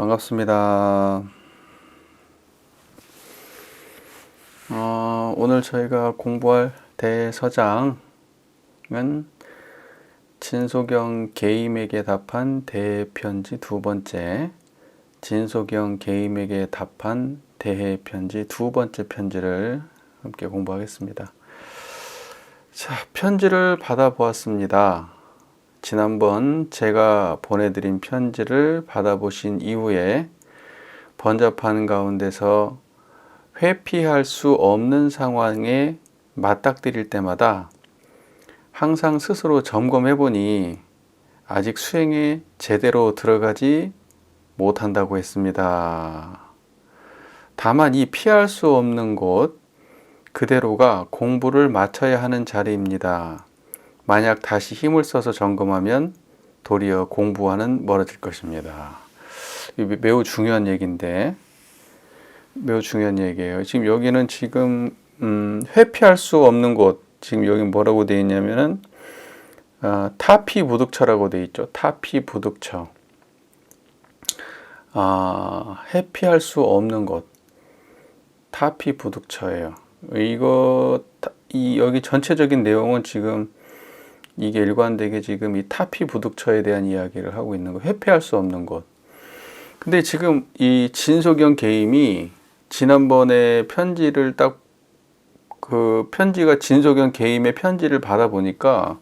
반갑습니다. 오늘 저희가 공부할 대서장은 진소경 게임에게 답한 대편지 두 번째, 진소경 게임에게 답한 대편지 두 번째 편지를 함께 공부하겠습니다. 자, 편지를 받아보았습니다. 지난번 제가 보내드린 편지를 받아보신 이후에 번잡한 가운데서 회피할 수 없는 상황에 맞닥뜨릴 때마다 항상 스스로 점검해 보니 아직 수행에 제대로 들어가지 못한다고 했습니다. 다만 이 피할 수 없는 곳 그대로가 공부를 마쳐야 하는 자리입니다. 만약 다시 힘을 써서 점검하면 도리어 공부와는 멀어질 것입니다. 매우 중요한 얘기인데, 매우 중요한 얘기예요. 지금 여기는 지금 회피할 수 없는 곳, 지금 여기 뭐라고 되어 있냐면은 타피부득처라고 되어 있죠. 타피부득처. 회피할 수 없는 곳, 타피부득처예요. 여기 전체적인 내용은 지금 이게 일관되게 지금 이 타피부득처에 대한 이야기를 하고 있는 거, 회피할 수 없는 곳. 근데 지금 이 진소경 게임이 지난번에 편지를 편지가 진소경 게임의 편지를 받아보니까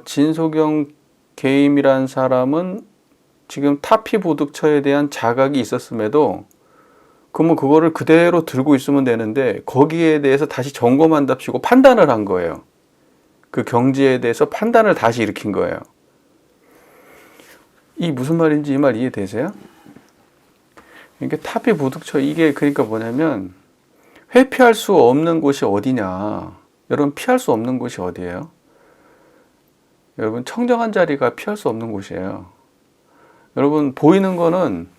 진소경 게임이란 사람은 지금 타피부득처에 대한 자각이 있었음에도 그러면 그거를 그대로 들고 있으면 되는데 거기에 대해서 다시 점검한답시고 판단을 한 거예요. 그 경지에 대해서 판단을 다시 일으킨 거예요. 이 무슨 말인지 이 말 이해되세요? 이게 타피부득처, 이게 그러니까 뭐냐면 회피할 수 없는 곳이 어디냐. 여러분, 피할 수 없는 곳이 어디예요? 여러분, 청정한 자리가 피할 수 없는 곳이에요. 여러분, 보이는 거는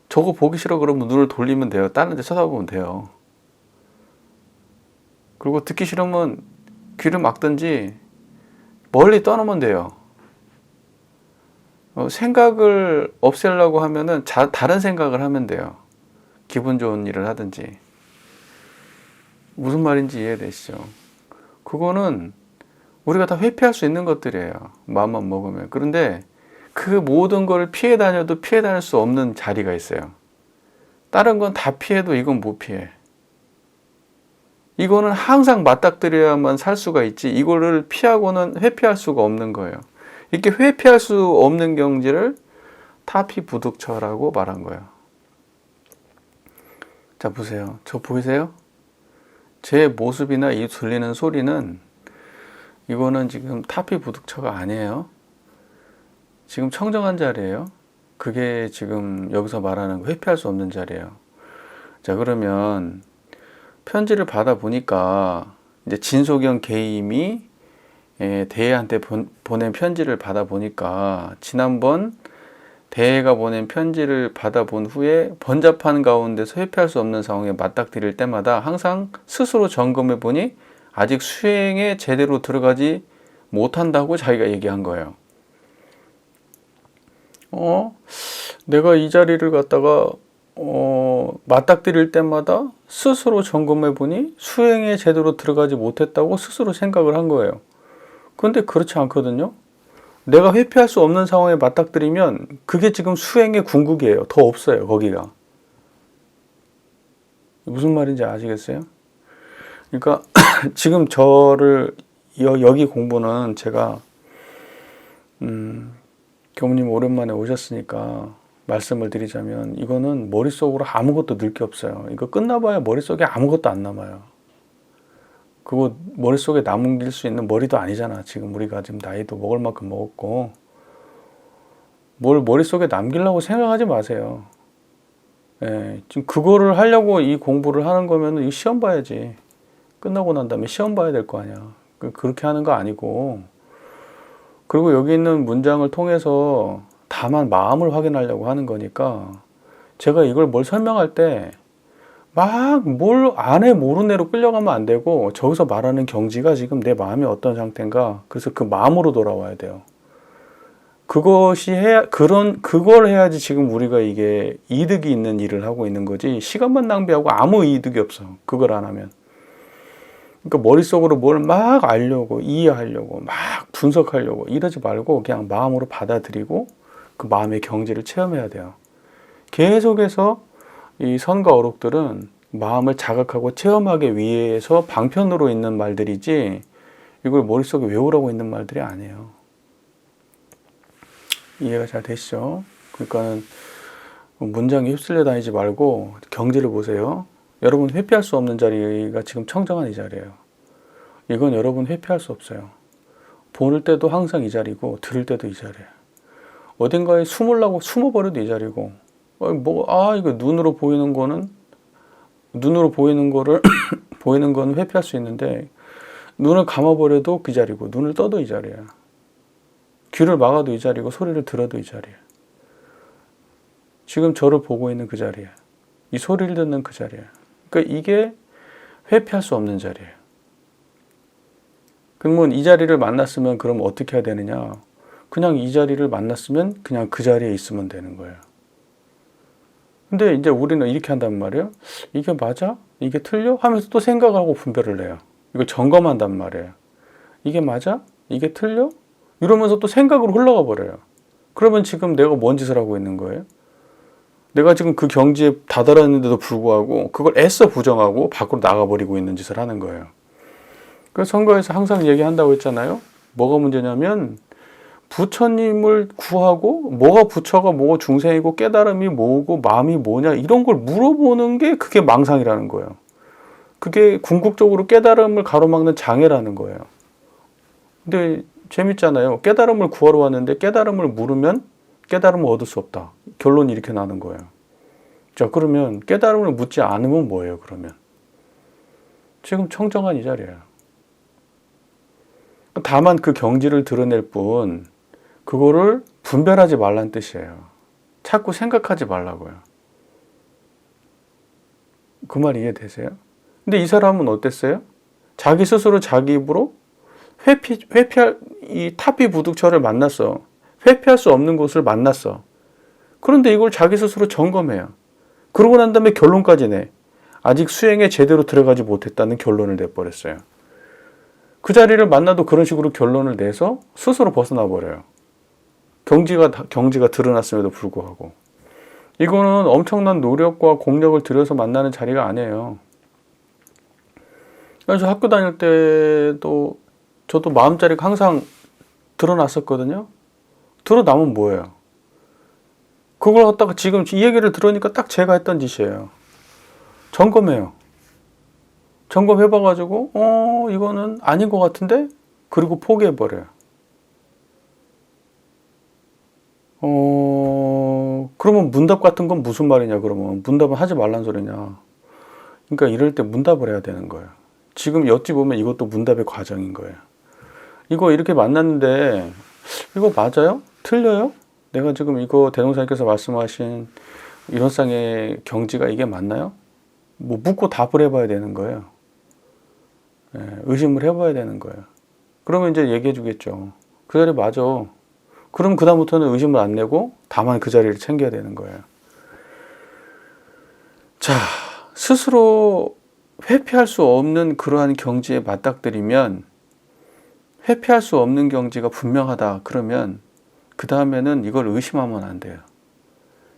저거 보기 싫어 그러면 눈을 돌리면 돼요. 다른 데 쳐다보면 돼요. 그리고 듣기 싫으면 귀를 막든지 멀리 떠나면 돼요. 생각을 없애려고 하면은 다른 생각을 하면 돼요. 기분 좋은 일을 하든지. 무슨 말인지 이해되시죠? 그거는 우리가 다 회피할 수 있는 것들이에요. 마음만 먹으면. 그런데 그 모든 걸 피해 다녀도 피해 다닐 수 없는 자리가 있어요. 다른 건 다 피해도 이건 못 피해. 이거는 항상 맞닥뜨려야만 살 수가 있지, 이거를 피하고는 회피할 수가 없는 거예요. 이렇게 회피할 수 없는 경지를 타피부득처라고 말한 거예요. 자, 보세요. 저 보이세요? 제 모습이나 이 들리는 소리는 이거는 지금 타피부득처가 아니에요. 지금 청정한 자리예요. 그게 지금 여기서 말하는 회피할 수 없는 자리예요. 자, 그러면 편지를 받아보니까 이제 진소경 게임이 대혜한테 보낸 편지를 받아보니까 지난번 대혜가 보낸 편지를 받아본 후에 번잡한 가운데서 회피할 수 없는 상황에 맞닥뜨릴 때마다 항상 스스로 점검해 보니 아직 수행에 제대로 들어가지 못한다고 자기가 얘기한 거예요. 내가 이 자리를 갖다가 맞닥뜨릴 때마다 스스로 점검해 보니 수행에 제대로 들어가지 못했다고 스스로 생각을 한 거예요. 그런데 그렇지 않거든요. 내가 회피할 수 없는 상황에 맞닥뜨리면 그게 지금 수행의 궁극이에요. 더 없어요, 거기가. 무슨 말인지 아시겠어요? 그러니까 지금 저를 여기 공부는 제가 교무님 오랜만에 오셨으니까 말씀을 드리자면 이거는 머릿속으로 아무것도 넣을 게 없어요. 이거 끝나봐야 머릿속에 아무것도 안 남아요. 그거 머릿속에 남길 수 있는 머리도 아니잖아. 지금 우리가 지금 나이도 먹을 만큼 먹었고 뭘 머릿속에 남기려고 생각하지 마세요. 지금 그거를 하려고 이 공부를 하는 거면 이 시험 봐야지. 끝나고 난 다음에 시험 봐야 될 거 아니야. 그렇게 하는 거 아니고, 그리고 여기 있는 문장을 통해서 다만 마음을 확인하려고 하는 거니까 제가 이걸 뭘 설명할 때 막 뭘 안에 모르는 대로 끌려가면 안 되고, 저기서 말하는 경지가 지금 내 마음이 어떤 상태인가, 그래서 그 마음으로 돌아와야 돼요. 그걸 해야지 지금 우리가 이게 이득이 있는 일을 하고 있는 거지, 시간만 낭비하고 아무 이득이 없어. 그걸 안 하면. 그러니까 머릿속으로 뭘 막 알려고, 이해하려고, 막 분석하려고 이러지 말고 그냥 마음으로 받아들이고 그 마음의 경지를 체험해야 돼요. 계속해서 이 선과 어록들은 마음을 자극하고 체험하기 위해서 방편으로 있는 말들이지, 이걸 머릿속에 외우라고 있는 말들이 아니에요. 이해가 잘 되시죠? 그러니까 문장에 휩쓸려 다니지 말고 경지를 보세요. 여러분 회피할 수 없는 자리가 지금 청정한 이 자리예요. 이건 여러분 회피할 수 없어요. 보는 때도 항상 이 자리고 들을 때도 이 자리예요. 어딘가에 숨으려고 숨어버려도 이 자리고, 이거 눈으로 보이는 거를 보이는 건 회피할 수 있는데, 눈을 감아버려도 그 자리고, 눈을 떠도 이 자리야. 귀를 막아도 이 자리고, 소리를 들어도 이 자리야. 지금 저를 보고 있는 그 자리야. 이 소리를 듣는 그 자리야. 그러니까 이게 회피할 수 없는 자리예요. 그러면 이 자리를 만났으면 그럼 어떻게 해야 되느냐? 그냥 이 자리를 만났으면 그냥 그 자리에 있으면 되는 거예요. 근데 이제 우리는 이렇게 한단 말이에요. 이게 맞아? 이게 틀려? 하면서 또 생각하고 분별을 해요. 이거 점검한단 말이에요. 이게 맞아? 이게 틀려? 이러면서 또 생각으로 흘러가 버려요. 그러면 지금 내가 뭔 짓을 하고 있는 거예요? 내가 지금 그 경지에 다다랐는데도 불구하고 그걸 애써 부정하고 밖으로 나가버리고 있는 짓을 하는 거예요. 그 선거에서 항상 얘기한다고 했잖아요. 뭐가 문제냐면, 부처님을 구하고 뭐가 부처가 뭐가 중생이고 깨달음이 뭐고 마음이 뭐냐 이런 걸 물어보는 게 그게 망상이라는 거예요. 그게 궁극적으로 깨달음을 가로막는 장애라는 거예요. 근데 재밌잖아요. 깨달음을 구하러 왔는데 깨달음을 물으면 깨달음을 얻을 수 없다. 결론이 이렇게 나는 거예요. 자, 그러면 깨달음을 묻지 않으면 뭐예요, 그러면? 지금 청정한 이 자리예요. 다만 그 경지를 드러낼 뿐, 그거를 분별하지 말란 뜻이에요. 자꾸 생각하지 말라고요. 그 말 이해되세요? 근데 이 사람은 어땠어요? 자기 스스로 자기 입으로 회피할 이 타피부득처를 만났어. 회피할 수 없는 곳을 만났어. 그런데 이걸 자기 스스로 점검해요. 그러고 난 다음에 결론까지 내. 아직 수행에 제대로 들어가지 못했다는 결론을 내버렸어요. 그 자리를 만나도 그런 식으로 결론을 내서 스스로 벗어나 버려요. 경지가 드러났음에도 불구하고. 이거는 엄청난 노력과 공력을 들여서 만나는 자리가 아니에요. 그래서 학교 다닐 때도 저도 마음자리가 항상 드러났었거든요. 드러나면 뭐예요? 그걸 갖다가 지금 이 얘기를 들으니까 딱 제가 했던 짓이에요. 점검해요. 점검해봐가지고 이거는 아닌 것 같은데? 그리고 포기해버려요. 그러면 문답 같은 건 무슨 말이냐, 그러면. 문답은 하지 말란 소리냐. 그러니까 이럴 때 문답을 해야 되는 거예요. 지금 여찌 보면 이것도 문답의 과정인 거예요. 이거 이렇게 만났는데, 이거 맞아요? 틀려요? 내가 지금 이거 대동사님께서 말씀하신 일원상의 경지가 이게 맞나요? 뭐 묻고 답을 해봐야 되는 거예요. 의심을 해봐야 되는 거예요. 그러면 이제 얘기해 주겠죠. 그 자리 맞아. 그럼 그다음부터는 의심을 안 내고 다만 그 자리를 챙겨야 되는 거예요. 자, 스스로 회피할 수 없는 그러한 경지에 맞닥뜨리면, 회피할 수 없는 경지가 분명하다 그러면 그 다음에는 이걸 의심하면 안 돼요.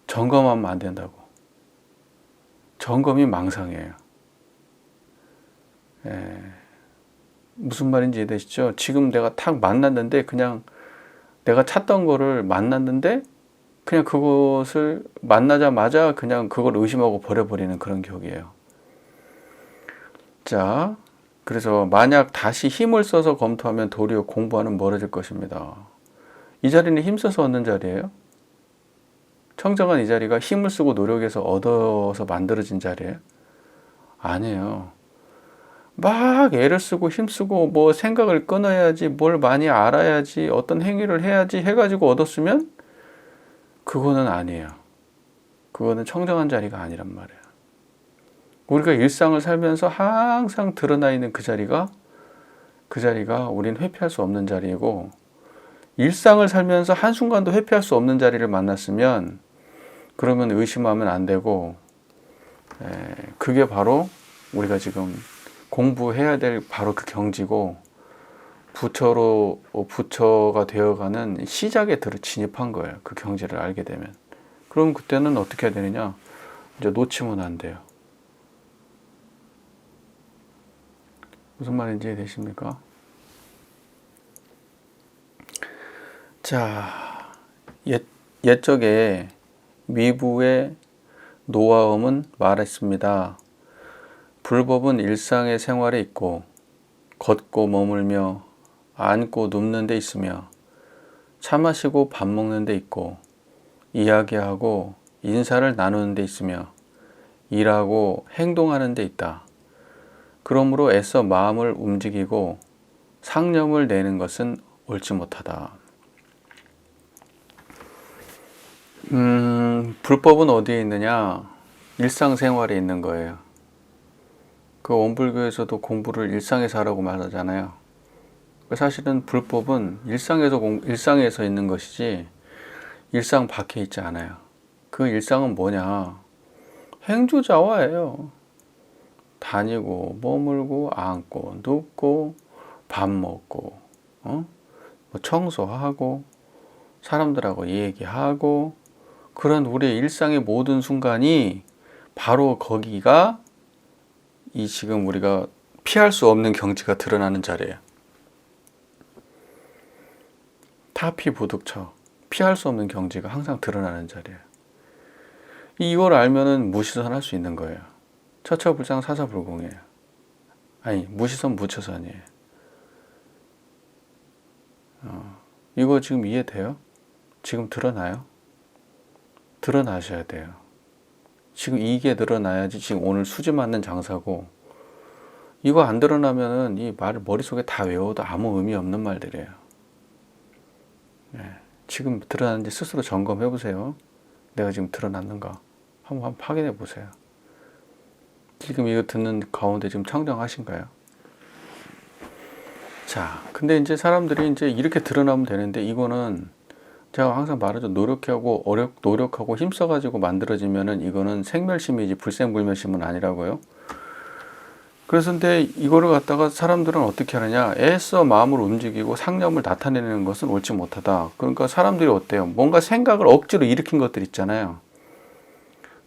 점검하면 안 된다고. 점검이 망상이에요. 무슨 말인지 이해되시죠? 지금 내가 탁 만났는데, 그냥 내가 찾던 거를 만났는데 그냥 그것을 만나자마자 그냥 그걸 의심하고 버려버리는 그런 격이에요. 자, 그래서 만약 다시 힘을 써서 검토하면 도리어 공부와는 멀어질 것입니다. 이 자리는 힘써서 얻는 자리예요? 청정한 이 자리가 힘을 쓰고 노력해서 얻어서 만들어진 자리예요? 아니에요. 막 애를 쓰고 힘쓰고 뭐 생각을 끊어야지, 뭘 많이 알아야지, 어떤 행위를 해야지 해가지고 얻었으면 그거는 아니에요. 그거는 청정한 자리가 아니란 말이에요. 우리가 일상을 살면서 항상 드러나 있는 그 자리가 우린 회피할 수 없는 자리이고, 일상을 살면서 한순간도 회피할 수 없는 자리를 만났으면 그러면 의심하면 안 되고, 그게 바로 우리가 지금 공부해야 될 바로 그 경지고, 부처가 되어가는 시작에 진입한 거예요. 그 경지를 알게 되면. 그럼 그때는 어떻게 해야 되느냐? 이제 놓치면 안 돼요. 무슨 말인지 이해되십니까? 자, 옛적에 미부의 노아음은 말했습니다. 불법은 일상의 생활에 있고, 걷고 머물며 앉고 눕는 데 있으며, 차 마시고 밥 먹는 데 있고, 이야기하고 인사를 나누는 데 있으며, 일하고 행동하는 데 있다. 그러므로 애써 마음을 움직이고 상념을 내는 것은 옳지 못하다. 불법은 어디에 있느냐? 일상생활에 있는 거예요. 그 원불교에서도 공부를 일상에서 하라고 말하잖아요. 사실은 불법은 일상에서 있는 것이지 일상 밖에 있지 않아요. 그 일상은 뭐냐? 행주자화예요. 다니고 머물고 앉고 눕고 밥 먹고 뭐 청소하고 사람들하고 얘기하고, 그런 우리의 일상의 모든 순간이 바로 거기가 이 지금 우리가 피할 수 없는 경지가 드러나는 자리예요. 타피부득처 피할 수 없는 경지가 항상 드러나는 자리예요. 이걸 알면은 무시선 할 수 있는 거예요. 처처불상 사사불공이에요. 아니, 무시선 무처선이에요. 이거 지금 이해돼요? 지금 드러나요? 드러나셔야 돼요. 지금 이게 드러나야지 지금 오늘 수지 맞는 장사고, 이거 안 드러나면은 이 말을 머릿속에 다 외워도 아무 의미 없는 말들이에요. 지금 드러나는지 스스로 점검해 보세요. 내가 지금 드러났는가? 한번 확인해 보세요. 지금 이거 듣는 가운데 지금 청정하신가요? 자, 근데 이제 사람들이 이제 이렇게 드러나면 되는데, 이거는 제가 항상 말하죠. 노력하고 힘써가지고 만들어지면은 이거는 생멸심이지 불생불멸심은 아니라고요. 그래서 근데 이거를 갖다가 사람들은 어떻게 하느냐? 애써 마음을 움직이고 상념을 나타내는 것은 옳지 못하다. 그러니까 사람들이 어때요? 뭔가 생각을 억지로 일으킨 것들 있잖아요.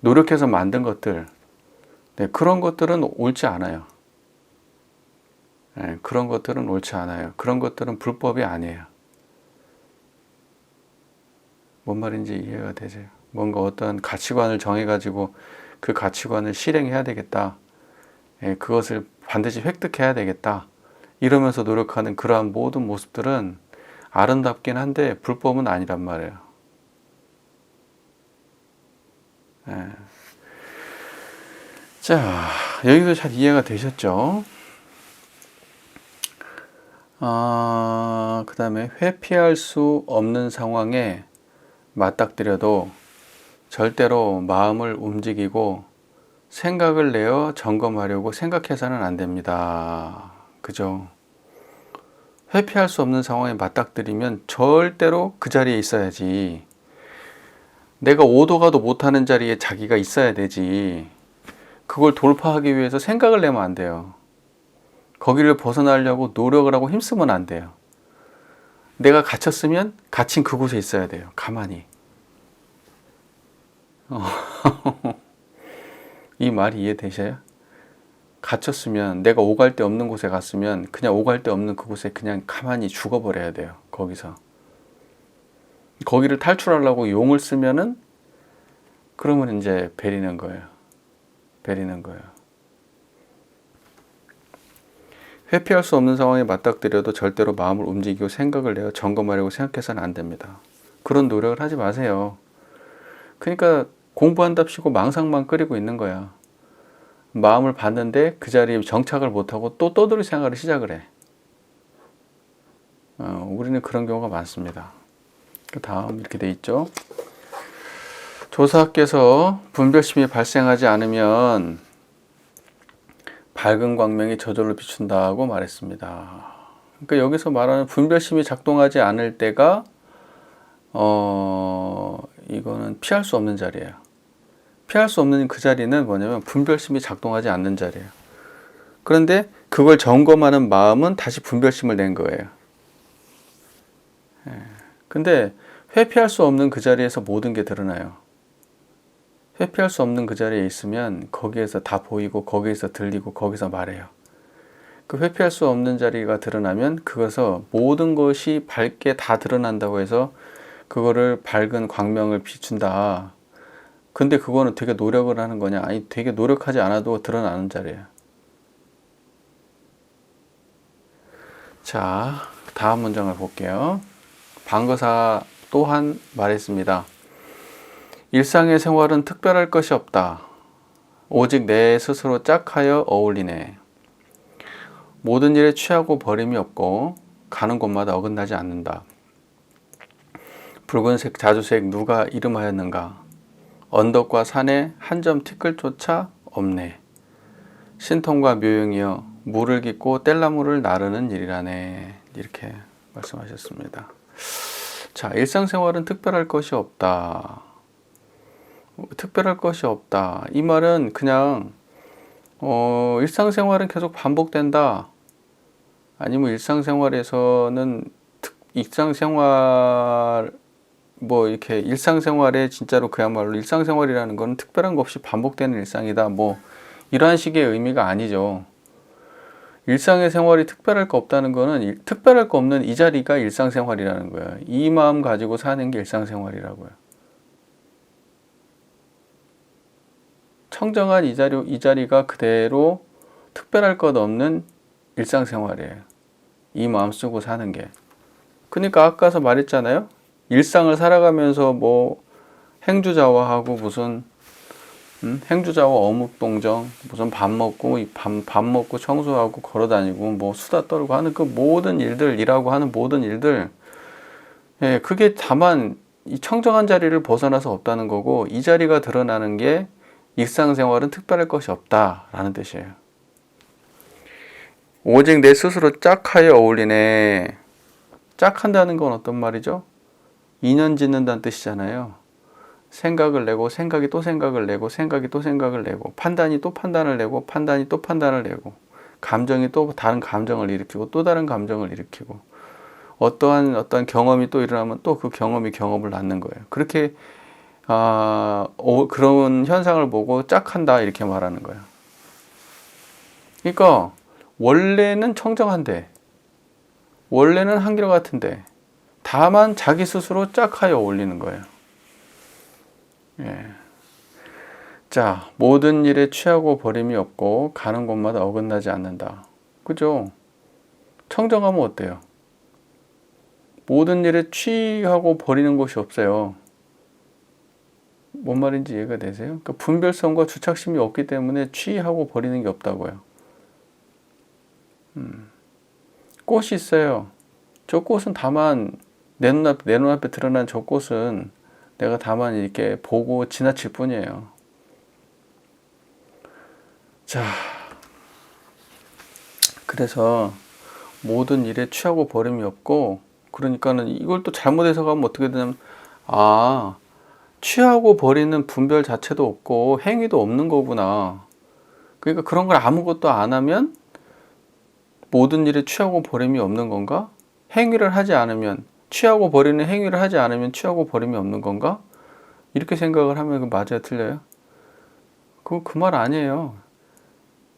노력해서 만든 것들. 네, 그런 것들은 옳지 않아요. 네, 그런 것들은 옳지 않아요. 그런 것들은 불법이 아니에요. 뭔 말인지 이해가 되세요? 뭔가 어떤 가치관을 정해가지고 그 가치관을 실행해야 되겠다. 그것을 반드시 획득해야 되겠다. 이러면서 노력하는 그러한 모든 모습들은 아름답긴 한데 불법은 아니란 말이에요. 자, 여기서 잘 이해가 되셨죠? 그 다음에 회피할 수 없는 상황에 맞닥뜨려도 절대로 마음을 움직이고 생각을 내어 점검하려고 생각해서는 안 됩니다. 그죠? 회피할 수 없는 상황에 맞닥뜨리면 절대로 그 자리에 있어야지. 내가 오도 가도 못하는 자리에 자기가 있어야 되지. 그걸 돌파하기 위해서 생각을 내면 안 돼요. 거기를 벗어나려고 노력을 하고 힘쓰면 안 돼요. 내가 갇혔으면 갇힌 그곳에 있어야 돼요. 가만히. 이 말이 이해되셔요? 갇혔으면, 내가 오갈 데 없는 곳에 갔으면 그냥 오갈 데 없는 그곳에 그냥 가만히 죽어버려야 돼요. 거기서. 거기를 탈출하려고 용을 쓰면은 그러면 이제 베리는 거예요. 베리는 거예요. 회피할 수 없는 상황에 맞닥뜨려도 절대로 마음을 움직이고 생각을 내어 점검하려고 생각해서는 안 됩니다. 그런 노력을 하지 마세요. 그러니까 공부한답시고 망상만 끓이고 있는 거야. 마음을 봤는데 그 자리에 정착을 못하고 또 떠돌이 생활을 시작을 해. 우리는 그런 경우가 많습니다. 그 다음 이렇게 돼 있죠. 조사께서 분별심이 발생하지 않으면 밝은 광명이 저절로 비춘다고 말했습니다. 그러니까 여기서 말하는 분별심이 작동하지 않을 때가 이거는 피할 수 없는 자리예요. 피할 수 없는 그 자리는 뭐냐면 분별심이 작동하지 않는 자리예요. 그런데 그걸 점검하는 마음은 다시 분별심을 낸 거예요. 근데 회피할 수 없는 그 자리에서 모든 게 드러나요. 회피할 수 없는 그 자리에 있으면 거기에서 다 보이고 거기에서 들리고 거기서 말해요. 그 회피할 수 없는 자리가 드러나면 그것서 모든 것이 밝게 다 드러난다고 해서 그거를 밝은 광명을 비춘다. 근데 그거는 되게 노력을 하는 거냐? 아니, 되게 노력하지 않아도 드러나는 자리예요. 자, 다음 문장을 볼게요. 방거사 또한 말했습니다. 일상의 생활은 특별할 것이 없다. 오직 내 스스로 짝하여 어울리네. 모든 일에 취하고 버림이 없고 가는 곳마다 어긋나지 않는다. 붉은색 자주색 누가 이름하였는가? 언덕과 산에 한 점 티끌조차 없네. 신통과 묘용이여 물을 깃고 뗄나무를 나르는 일이라네. 이렇게 말씀하셨습니다. 자, 일상생활은 특별할 것이 없다. 특별할 것이 없다. 이 말은 그냥 일상생활은 계속 반복된다. 아니면 일상생활에서는 일상생활 뭐 이렇게 일상생활에 진짜로 그야말로 일상생활이라는 건 특별한 거 없이 반복되는 일상이다. 뭐 이러한 식의 의미가 아니죠. 일상의 생활이 특별할 거 없다는 거는 특별할 거 없는 이 자리가 일상생활이라는 거예요. 이 마음 가지고 사는 게 일상생활이라고요. 청정한 이 자리가 그대로 특별할 것 없는 일상생활이에요. 이 마음 쓰고 사는 게. 그러니까 아까서 말했잖아요. 일상을 살아가면서 뭐 행주자화하고 무슨 행주자화 어묵동정 무슨 밥 먹고 청소하고 걸어다니고 뭐 수다 떨고 하는 그 모든 일들, 일하고 하는 모든 일들, 예, 그게 다만 이 청정한 자리를 벗어나서 없다는 거고, 이 자리가 드러나는 게 일상생활은 특별할 것이 없다라는 뜻이에요. 오직 내 스스로 짝하여 어울리네. 짝한다는 건 어떤 말이죠? 인연 짓는다는 뜻이잖아요. 생각을 내고 생각이 또 생각을 내고 생각이 또 생각을 내고 판단이 또 판단을 내고 판단이 또 판단을 내고 감정이 또 다른 감정을 일으키고 또 다른 감정을 일으키고 어떠한 경험이 또 일어나면 또 그 경험이 경험을 낳는 거예요. 그렇게 그런 현상을 보고 짝한다 이렇게 말하는 거예요. 그러니까 원래는 청정한데 원래는 한결같은데 다만 자기 스스로 짝하여 어울리는 거예요. 예. 자, 모든 일에 취하고 버림이 없고 가는 곳마다 어긋나지 않는다. 그죠? 청정하면 어때요? 모든 일에 취하고 버리는 것이 없어요. 뭔 말인지 이해가 되세요? 그러니까 분별성과 주착심이 없기 때문에 취하고 버리는 게 없다고요. 꽃이 있어요. 저 꽃은 다만 내 눈앞에 드러난 저 꽃은 내가 다만 이렇게 보고 지나칠 뿐이에요. 자, 그래서 모든 일에 취하고 버림이 없고, 그러니까는 이걸 또 잘못 해석하면 어떻게 되냐면, 취하고 버리는 분별 자체도 없고 행위도 없는 거구나. 그러니까 그런 걸 아무것도 안 하면 모든 일에 취하고 버림이 없는 건가? 행위를 하지 않으면, 취하고 버리는 행위를 하지 않으면 취하고 버림이 없는 건가? 이렇게 생각을 하면 그 맞아요, 틀려요? 그 말 아니에요.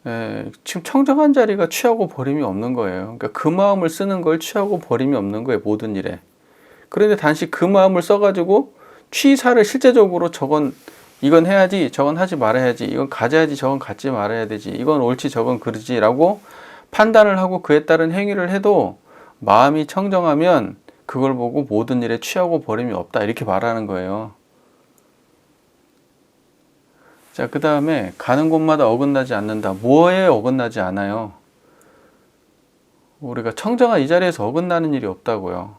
예, 지금 청정한 자리가 취하고 버림이 없는 거예요. 그러니까 그 마음을 쓰는 걸 취하고 버림이 없는 거예요, 모든 일에. 그런데 단지 그 마음을 써가지고 취사를 실제적으로 이건 해야지, 저건 하지 말아야지, 이건 가져야지, 저건 갖지 말아야 되지, 이건 옳지, 저건 그르지 라고 판단을 하고 그에 따른 행위를 해도 마음이 청정하면 그걸 보고 모든 일에 취하고 버림이 없다 이렇게 말하는 거예요. 자, 그 다음에 가는 곳마다 어긋나지 않는다. 뭐에 어긋나지 않아요? 우리가 청정한 이 자리에서 어긋나는 일이 없다고요.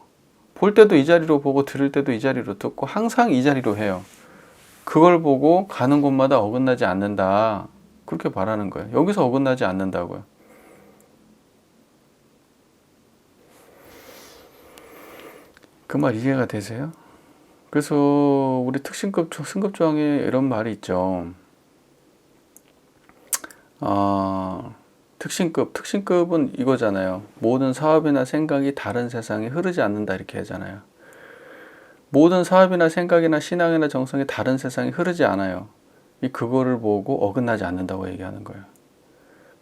볼 때도 이 자리로 보고 들을 때도 이 자리로 듣고 항상 이 자리로 해요. 그걸 보고 가는 곳마다 어긋나지 않는다. 그렇게 말하는 거예요. 여기서 어긋나지 않는다고요. 그 말 이해가 되세요? 그래서 우리 특신급 승급조항에 이런 말이 있죠. 특신급은 이거잖아요. 모든 사업이나 생각이 다른 세상에 흐르지 않는다 이렇게 하잖아요. 모든 사업이나 생각이나 신앙이나 정성이 다른 세상에 흐르지 않아요. 그거를 보고 어긋나지 않는다고 얘기하는 거예요.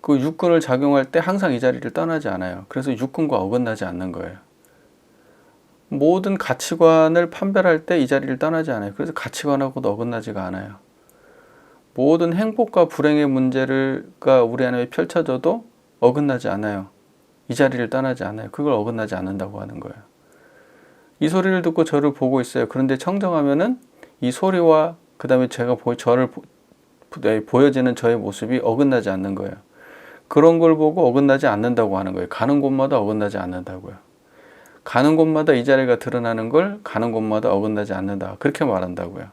그 육군을 작용할 때 항상 이 자리를 떠나지 않아요. 그래서 육군과 어긋나지 않는 거예요. 모든 가치관을 판별할 때 이 자리를 떠나지 않아요. 그래서 가치관하고도 어긋나지가 않아요. 모든 행복과 불행의 문제가 우리 안에 펼쳐져도 어긋나지 않아요. 이 자리를 떠나지 않아요. 그걸 어긋나지 않는다고 하는 거예요. 이 소리를 듣고 저를 보고 있어요. 그런데 청정하면은 이 소리와 그 다음에 제가 보여지는 저의 모습이 어긋나지 않는 거예요. 그런 걸 보고 어긋나지 않는다고 하는 거예요. 가는 곳마다 어긋나지 않는다고요. 가는 곳마다 이 자리가 드러나는 걸 가는 곳마다 어긋나지 않는다. 그렇게 말한다고요.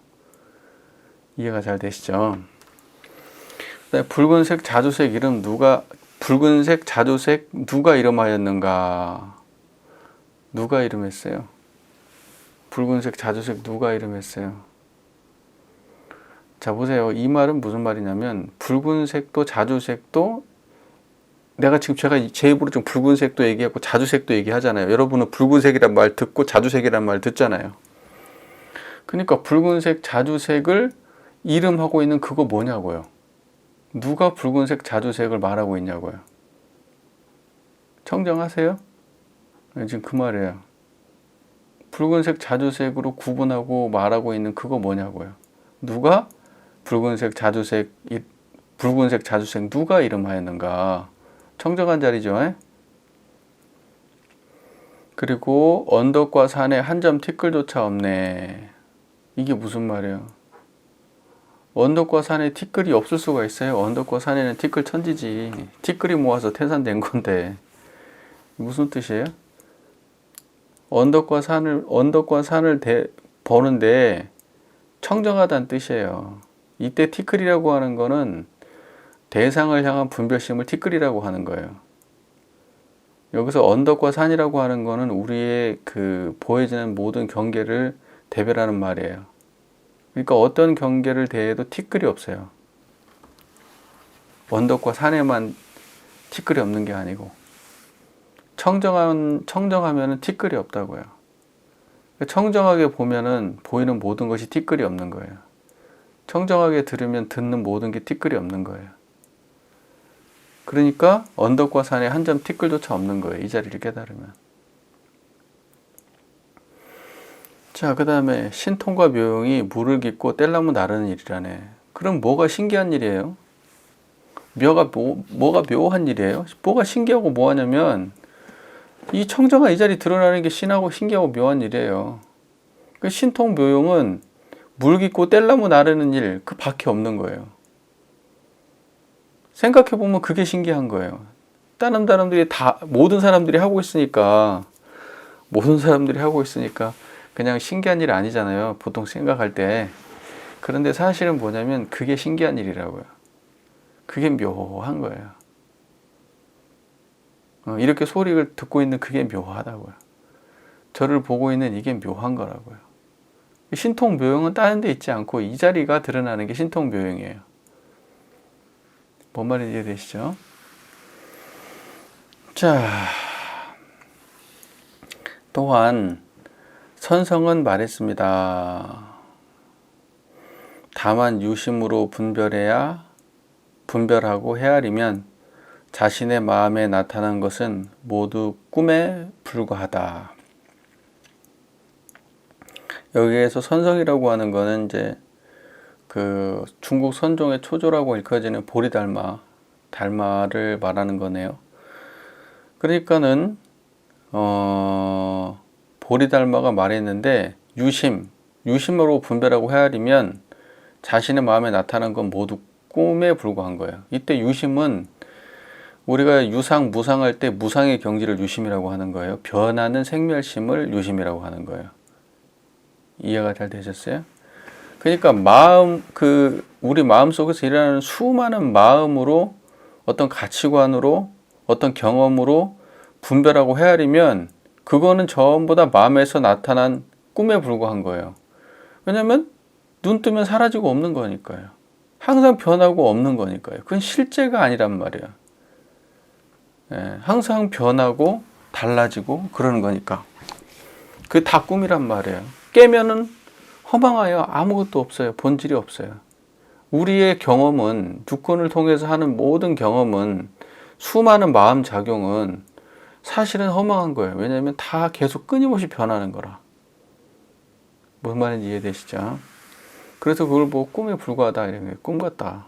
이해가 잘 되시죠? 붉은색 자주색 붉은색 자주색 누가 이름하였는가? 누가 이름했어요? 붉은색 자주색 누가 이름했어요? 자, 보세요. 이 말은 무슨 말이냐면 붉은색도 자주색도 제가 제 입으로 좀 붉은색도 얘기하고 자주색도 얘기하잖아요. 여러분은 붉은색이란 말 듣고 자주색이란 말 듣잖아요. 그러니까 붉은색 자주색을 이름하고 있는 그거 뭐냐고요. 누가 붉은색 자주색을 말하고 있냐고요. 청정하세요? 지금 그 말이에요. 붉은색 자주색으로 구분하고 말하고 있는 그거 뭐냐고요. 누가 붉은색 자주색 누가 이름하였는가. 청정한 자리죠. 그리고 언덕과 산에 한 점 티끌조차 없네. 이게 무슨 말이에요? 언덕과 산에 티끌이 없을 수가 있어요? 언덕과 산에는 티끌 천지지. 티끌이 모아서 태산된 건데 무슨 뜻이에요? 언덕과 산을 보는데 청정하다는 뜻이에요. 이때 티끌이라고 하는 거는 대상을 향한 분별심을 티끌이라고 하는 거예요. 여기서 언덕과 산이라고 하는 거는 우리의 보여지는 모든 경계를 대별하는 말이에요. 그러니까 어떤 경계를 대해도 티끌이 없어요. 언덕과 산에만 티끌이 없는 게 아니고 청정하면은 티끌이 없다고요. 청정하게 보면은 보이는 모든 것이 티끌이 없는 거예요. 청정하게 들으면 듣는 모든 게 티끌이 없는 거예요. 그러니까 언덕과 산에 한 점 티끌조차 없는 거예요. 이 자리를 깨달으면. 자, 그 다음에 신통과 묘용이 물을 깃고 뗄나무 나르는 일이라네. 그럼 뭐가 신기한 일이에요? 뭐가 묘한 일이에요? 뭐가 신기하고 뭐하냐면 이 청정한 이 자리 드러나는 게 신하고 신기하고 묘한 일이에요. 그 신통 묘용은 물 깃고 뗄나무 나르는 일, 그 밖에 없는 거예요. 생각해보면 그게 신기한 거예요. 다른 사람들이 모든 사람들이 하고 있으니까 그냥 신기한 일 아니잖아요. 보통 생각할 때. 그런데 사실은 뭐냐면 그게 신기한 일이라고요. 그게 묘한 거예요. 이렇게 소리를 듣고 있는 그게 묘하다고요. 저를 보고 있는 이게 묘한 거라고요. 신통 묘용은 다른 데 있지 않고 이 자리가 드러나는 게 신통 묘용이에요. 뭔 말인지 이해되시죠? 자, 또한 선성은 말했습니다. 다만 유심으로 분별하고 헤아리면 자신의 마음에 나타난 것은 모두 꿈에 불과하다. 여기에서 선성이라고 하는 거는 이제 중국 선종의 초조라고 일컬어지는 달마를 말하는 거네요. 그러니까는 보리달마가 말했는데 유심으로 분별하고 헤아리면 자신의 마음에 나타난 건 모두 꿈에 불과한 거예요. 이때 유심은 우리가 유상, 무상할 때 무상의 경지를 유심이라고 하는 거예요. 변하는 생멸심을 유심이라고 하는 거예요. 이해가 잘 되셨어요? 그러니까 우리 마음 속에서 일어나는 수많은 마음으로 어떤 가치관으로 어떤 경험으로 분별하고 헤아리면 그거는 전부 다 마음에서 나타난 꿈에 불과한 거예요. 왜냐면 눈 뜨면 사라지고 없는 거니까요. 항상 변하고 없는 거니까요. 그건 실제가 아니란 말이에요. 예, 항상 변하고 달라지고 그러는 거니까. 그게 다 꿈이란 말이에요. 깨면은 허망하여 아무것도 없어요. 본질이 없어요. 우리의 경험은, 두콘을 통해서 하는 모든 경험은, 수많은 마음 작용은 사실은 허망한 거예요. 왜냐하면 다 계속 끊임없이 변하는 거라. 무슨 말인지 이해되시죠? 그래서 그걸 보고 꿈에 불과하다, 이런 게 꿈 같다.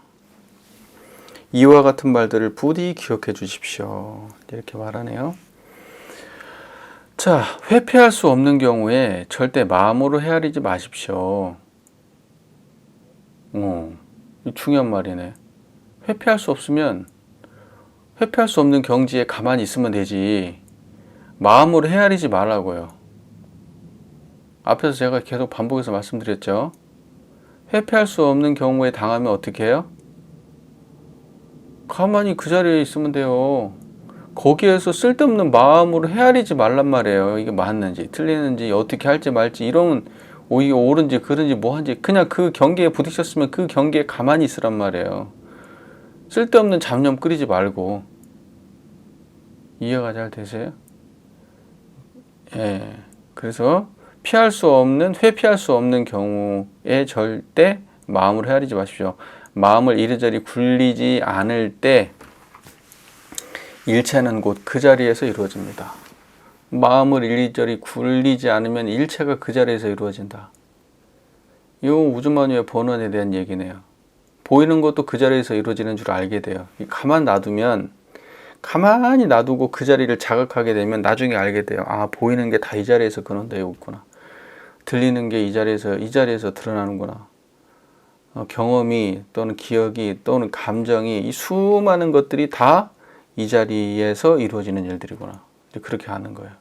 이와 같은 말들을 부디 기억해 주십시오. 이렇게 말하네요. 자, 회피할 수 없는 경우에 절대 마음으로 헤아리지 마십시오. 중요한 말이네. 회피할 수 없으면 회피할 수 없는 경지에 가만히 있으면 되지 마음으로 헤아리지 말라고요. 앞에서 제가 계속 반복해서 말씀드렸죠. 회피할 수 없는 경우에 당하면 어떻게 해요? 가만히 그 자리에 있으면 돼요. 거기에서 쓸데없는 마음으로 헤아리지 말란 말이에요. 이게 맞는지 틀리는지 어떻게 할지 말지 이런 이게 옳은지 그른지 뭐한지 그냥 그 경계에 부딪혔으면 그 경계에 가만히 있으란 말이에요. 쓸데없는 잡념 끓이지 말고. 이해가 잘 되세요? 예. 그래서 회피할 수 없는 경우에 절대 마음으로 헤아리지 마십시오. 마음을 이리저리 굴리지 않을 때 일체는 곧 그 자리에서 이루어집니다. 마음을 이리저리 굴리지 않으면 일체가 그 자리에서 이루어진다. 이건 우주만유의 본원에 대한 얘기네요. 보이는 것도 그 자리에서 이루어지는 줄 알게 돼요. 가만히 놔두고 그 자리를 자각하게 되면 나중에 알게 돼요. 아, 보이는 게 다 이 자리에서 근원되어 있구나. 들리는 게 이 자리에서 드러나는구나. 경험이 또는 기억이 또는 감정이 이 수많은 것들이 다 이 자리에서 이루어지는 일들이구나. 그렇게 하는 거예요.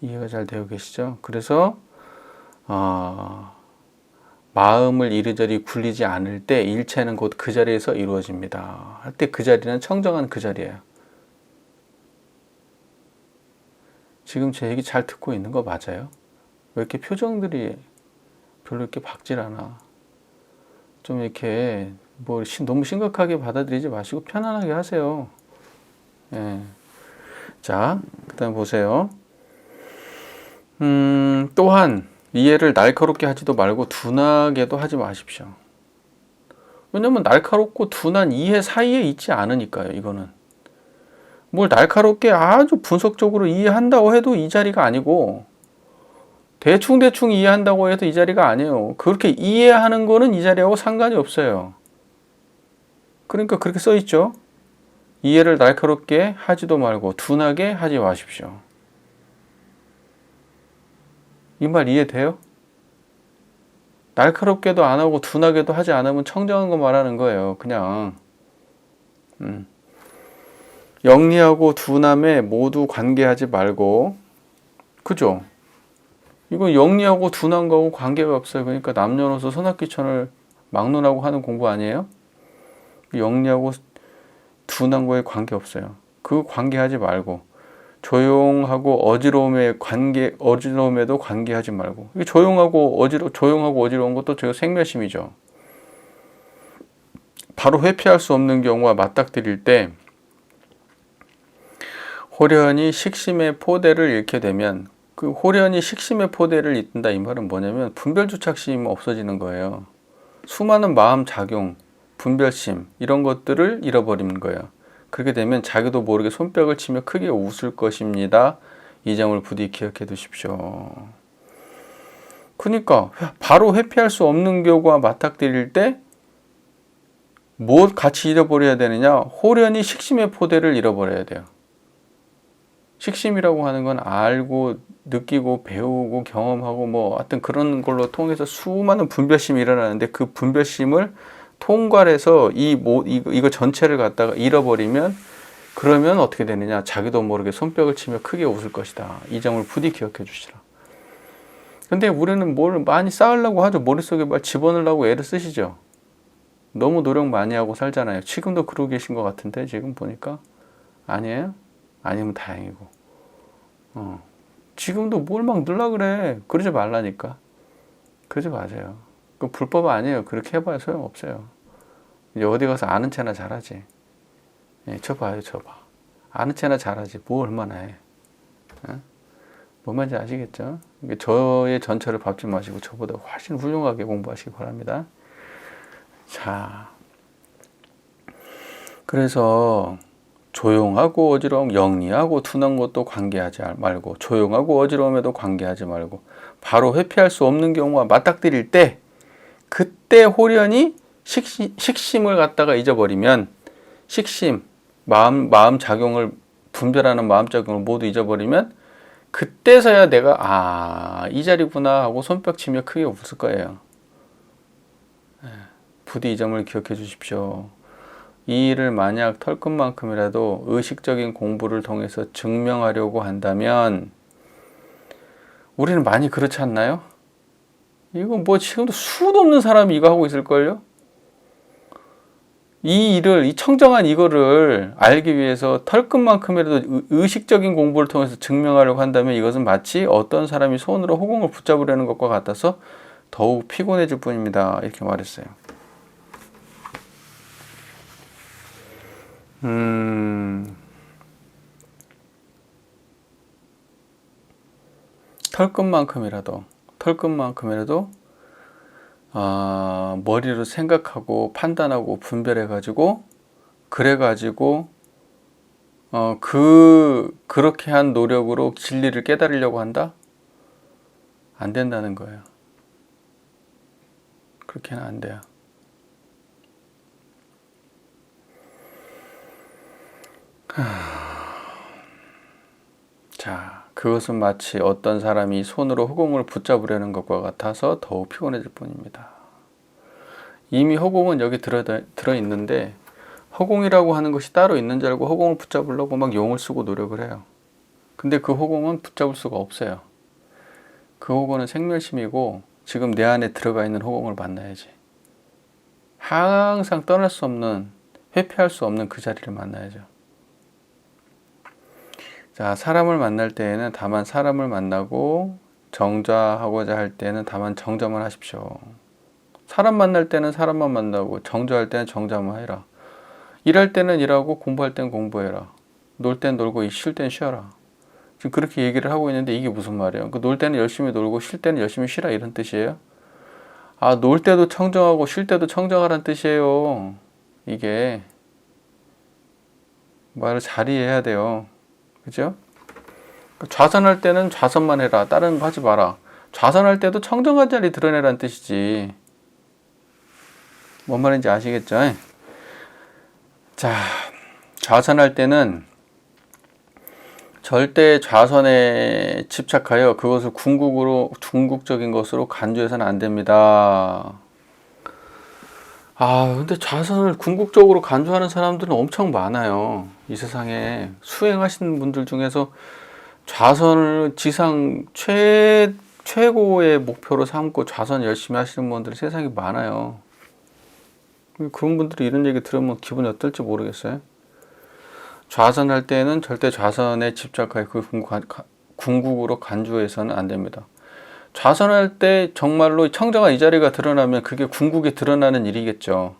이해가 잘 되고 계시죠? 그래서 마음을 이리저리 굴리지 않을 때 일체는 곧 그 자리에서 이루어집니다. 할 때 그 자리는 청정한 그 자리예요. 지금 제 얘기 잘 듣고 있는 거 맞아요? 왜 이렇게 표정들이 별로 이렇게 박질 않아? 좀 이렇게 너무 심각하게 받아들이지 마시고 편안하게 하세요. 예. 자, 그 다음 보세요. 또한 이해를 날카롭게 하지도 말고 둔하게도 하지 마십시오. 왜냐면 날카롭고 둔한 이해 사이에 있지 않으니까요. 이거는 뭘 날카롭게 아주 분석적으로 이해한다고 해도 이 자리가 아니고 대충 이해한다고 해도 이 자리가 아니에요. 그렇게 이해하는 거는 이 자리하고 상관이 없어요. 그러니까 그렇게 써 있죠. 이해를 날카롭게 하지도 말고 둔하게 하지 마십시오. 이 말 이해돼요? 날카롭게도 안 하고 둔하게도 하지 않으면 청정한 거 말하는 거예요. 그냥 영리하고 둔함에 모두 관계하지 말고, 그죠? 이거 영리하고 둔한 거하고 관계가 없어요. 그러니까 남녀노소 선악귀천을 막론하고 하는 공부 아니에요? 영리하고 둔한 거에 관계 없어요. 그 관계하지 말고, 조용하고 어지러움에도 관계하지 말고. 이게 조용하고 어지러운 것도 제가 생멸심이죠. 바로 회피할 수 없는 경우와 맞닥뜨릴 때 호련히 식심의 포대를 잃게 되면, 그 호련히 식심의 포대를 잃는다 이 말은 뭐냐면 분별주착심이 없어지는 거예요. 수많은 마음 작용, 분별심 이런 것들을 잃어버리는 거예요. 그렇게 되면 자기도 모르게 손뼉을 치며 크게 웃을 것입니다. 이 점을 부디 기억해 두십시오. 그러니까 바로 회피할 수 없는 경우와 맞닥뜨릴 때 뭐 같이 잃어버려야 되느냐? 호련히 식심의 포대를 잃어버려야 돼요. 식심이라고 하는 건 알고 느끼고 배우고 경험하고 하여튼 그런 걸로 통해서 수많은 분별심이 일어나는데 그 분별심을 통괄해서 이거 전체를 갖다가 잃어버리면 그러면 어떻게 되느냐? 자기도 모르게 손뼉을 치며 크게 웃을 것이다. 이 점을 부디 기억해 주시라. 근데 우리는 뭘 많이 쌓으려고 하죠. 머릿속에 막 집어넣으려고 애를 쓰시죠. 너무 노력 많이 하고 살잖아요. 지금도 그러고 계신 것 같은데 지금 보니까 아니에요? 아니면 다행이고. 지금도 뭘 막 넣으려 그래. 그러지 말라니까. 그러지 마세요. 그 불법 아니에요. 그렇게 해봐야 소용없어요. 이제 어디 가서 아는 체나 잘하지. 예, 쳐봐요, 쳐봐. 아는 체나 잘하지. 뭐 얼마나 해. 뭔 말인지 아시겠죠? 저의 전철을 밟지 마시고 저보다 훨씬 훌륭하게 공부하시기 바랍니다. 자, 그래서 조용하고 어지러움, 영리하고 둔한 것도 관계하지 말고, 조용하고 어지러움에도 관계하지 말고, 바로 회피할 수 없는 경우와 맞닥뜨릴 때, 그때 홀연히 식심을 갖다가 잊어버리면, 식심, 마음 작용을, 분별하는 마음 작용을 모두 잊어버리면, 그때서야 내가 이 자리구나 하고 손뼉 치며 크게 웃을 거예요. 부디 이 점을 기억해 주십시오. 이 일을 만약 털끝만큼이라도 의식적인 공부를 통해서 증명하려고 한다면, 우리는 많이 그렇지 않나요? 이거 뭐 지금도 수도 없는 사람이 이거 하고 있을걸요? 이 일을, 이 청정한 이거를 알기 위해서 털끝만큼이라도 의식적인 공부를 통해서 증명하려고 한다면 이것은 마치 어떤 사람이 손으로 허공을 붙잡으려는 것과 같아서 더욱 피곤해질 뿐입니다. 이렇게 말했어요. 털끝만큼이라도 머리로 생각하고 판단하고 분별해가지고 그래가지고 그렇게 한 노력으로 진리를 깨달으려고 한다? 안 된다는 거예요. 그렇게는 안 돼요. 자, 그것은 마치 어떤 사람이 손으로 허공을 붙잡으려는 것과 같아서 더욱 피곤해질 뿐입니다. 이미 허공은 여기 들어있는데 허공이라고 하는 것이 따로 있는 줄 알고 허공을 붙잡으려고 막 용을 쓰고 노력을 해요. 근데 그 허공은 붙잡을 수가 없어요. 그 허공은 생멸심이고 지금 내 안에 들어가 있는 허공을 만나야지. 항상 떠날 수 없는, 회피할 수 없는 그 자리를 만나야죠. 자, 사람을 만날 때에는 다만 사람을 만나고 정좌하고자 할 때는 다만 정좌만 하십시오. 사람 만날 때는 사람만 만나고 정좌할 때는 정좌만 해라. 일할 때는 일하고 공부할 때는 공부해라. 놀 땐 놀고 쉴 땐 쉬어라. 지금 그렇게 얘기를 하고 있는데 이게 무슨 말이에요? 놀 때는 열심히 놀고 쉴 때는 열심히 쉬라 이런 뜻이에요? 놀 때도 청정하고 쉴 때도 청정하라는 뜻이에요. 이게 말을 잘 이해해야 돼요. 그죠? 좌선할 때는 좌선만 해라. 다른 거 하지 마라. 좌선할 때도 청정한 자리 드러내라는 뜻이지. 뭔 말인지 아시겠죠? 자, 좌선할 때는 절대 좌선에 집착하여 그것을 궁극적인 것으로 간주해서는 안 됩니다. 근데 좌선을 궁극적으로 간주하는 사람들은 엄청 많아요. 이 세상에 수행하시는 분들 중에서 좌선을 지상 최고의 목표로 삼고 좌선 열심히 하시는 분들이 세상에 많아요. 그런 분들이 이런 얘기 들으면 기분이 어떨지 모르겠어요. 좌선할 때는 절대 좌선에 집착하여 그 궁극으로 간주해서는 안 됩니다. 좌선할 때 정말로 청정한 이 자리가 드러나면 그게 궁극에 드러나는 일이겠죠.